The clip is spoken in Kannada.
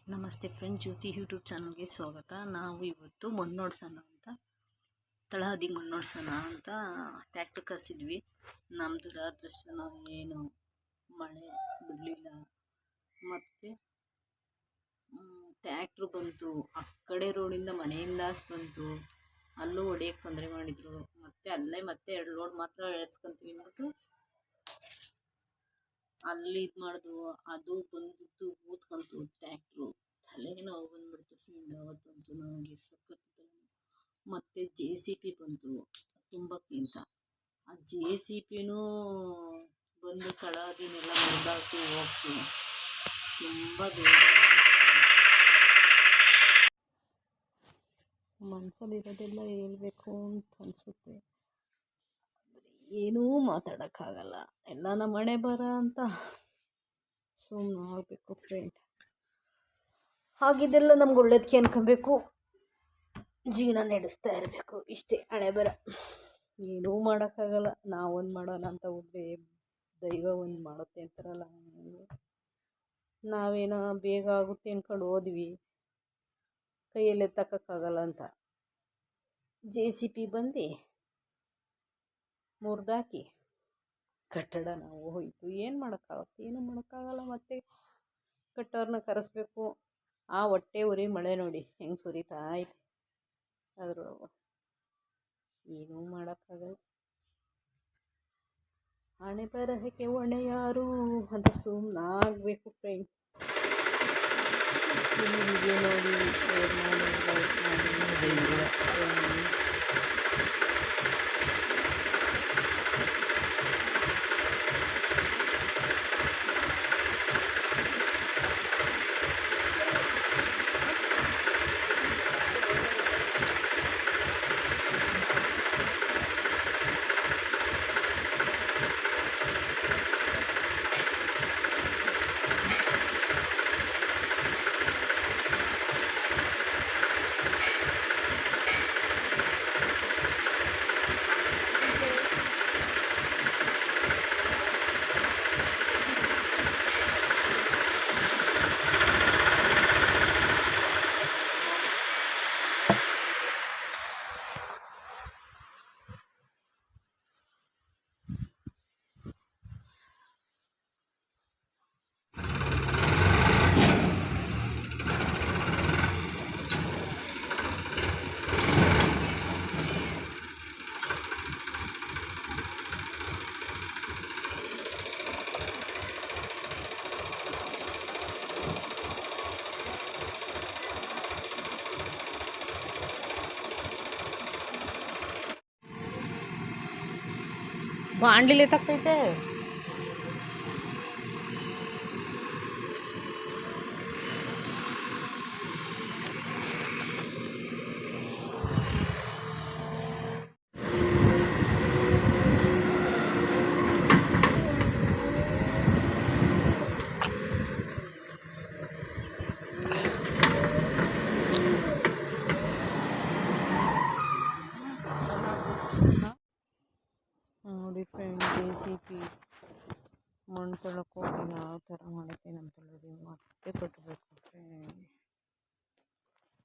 ನಮಸ್ತೆ ಫ್ರೆಂಡ್, ಜ್ಯೋತಿ ಯೂಟ್ಯೂಬ್ ಚಾನಲ್ಗೆ ಸ್ವಾಗತ. ನಾವು ಇವತ್ತು ಮಣ್ಣೋಡ್ಸೋಣ ಅಂತ, ತಳಹದಿಗೆ ಮಣ್ಣೋಡ್ಸೋಣ ಅಂತ ಟ್ಯಾಕ್ಟ್ರ್ ಕರೆಸಿದ್ವಿ. ನಮ್ಮ ದುರಾದೃಷ್ಟನೋ ಏನು, ಮಳೆ ಬಿಡಲಿಲ್ಲ. ಮತ್ತು ಟ್ಯಾಕ್ಟ್ರು ಬಂತು, ಆ ಕಡೆ ರೋಡಿಂದ ಮನೆಯಿಂದ ಬಂತು, ಅಲ್ಲೂ ಹೊಡೆಯೋಕ್ಕೆ ತೊಂದರೆ ಮಾಡಿದರು. ಮತ್ತು ಅಲ್ಲೇ ಮತ್ತೆ 2 ಲೋಡ್ ಮಾತ್ರ ಎಳ್ಸ್ಕೊಂತೀವಿ ಅಂದ್ಬಿಟ್ಟು ಅಲ್ಲಿ ಇದು ಮಾಡಿದ್ವು. ಅದು ಬಂದಿದ್ದು ಕೂತ್ಕೊಂತು ಟ್ಯಾಕ್ಟ್ರು, ತಲೆ ನೋವು ಬಂದ್ಬಿಡ್ತು ಫ್ರೆಂಡ್ ಅವತ್ತಂತೂ ನನಗೆ ಸಖತ್ತು. ಮತ್ತು JCB ಬಂತು ತುಂಬಕ್ಕಿಂತ, ಆ JCBನೂ ಬಂದು ತಳಹದಿನೆಲ್ಲ ಮುರಿದಾಕಿ ಹೋಗ್ತು. ತುಂಬ ಬೇಜಾರು, ಮನಸ್ಸಲ್ಲಿರೋದೆಲ್ಲ ಹೇಳ್ಬೇಕು ಅಂತ ಅನಿಸುತ್ತೆ, ಏನೂ ಮಾತಾಡೋಕ್ಕಾಗಲ್ಲ. ಎಲ್ಲ ನಮ್ಮ ಹಣೆ ಬರ ಅಂತ ಸುಮ್ಮನೆ ಆಗಬೇಕು ಫ್ರೆಂಡ್. ಆಗಿದ್ದೆಲ್ಲ ನಮ್ಗೆ ಒಳ್ಳೇದಕ್ಕೆ ಅನ್ಕೊಬೇಕು, ಜೀವನ ನಡೆಸ್ತಾ ಇರಬೇಕು, ಇಷ್ಟೇ ಹಣೆ ಬರ. ಏನೂ ಮಾಡೋಕ್ಕಾಗಲ್ಲ. ನಾವೊಂದು ಮಾಡೋಣ ಅಂತ ಹೋದ್ರೆ ದೈವ ಒಂದು ಮಾಡುತ್ತೆ ಅಂತಾರಲ್ಲ, ನಾವೇನೋ ಬೇಗ ಆಗುತ್ತೆ ಅಂದ್ಕೊಂಡು ಹೋದ್ವಿ, ಕೈಯಲ್ಲಿ ಎತ್ತಕ್ಕಾಗಲ್ಲ ಅಂತ JCB ಬಂದು ಮುರಿದಾಕಿ ಕಟ್ಟಡ ನಾವು ಹೋಯಿತು. ಏನು ಮಾಡೋಕ್ಕಾಗುತ್ತೆ? ಏನೂ ಮಾಡೋಕ್ಕಾಗಲ್ಲ. ಮತ್ತೆ ಕಟ್ಟೋರನ್ನ ಕರೆಸ್ಬೇಕು. ಆ ಹೊಟ್ಟೆ ಉರಿ ಮಳೆ ನೋಡಿ ಹೆಂಗೆ ಸುರಿತಾ ಐತೆ, ಅದ್ರೊಳಗೆ ಏನೂ ಮಾಡೋಕ್ಕಾಗಲ್ಲ. ಹಣೆ ಬರಹಕ್ಕೆ ಹೊಣೆ ಯಾರು ಅಂತ ಸುಮ್ಮನಾಗಬೇಕು ಫ್ರೆಂಡ್. ವಿಡಿಯೋ ನೋಡಿ, ಶೇರ್ ಮಾಡಿ, ಲೈಕ್ ಮಾಡಿ. ಬಾಂಡ್ಲಿಲೆ ತಕ್ಕೈತೆ.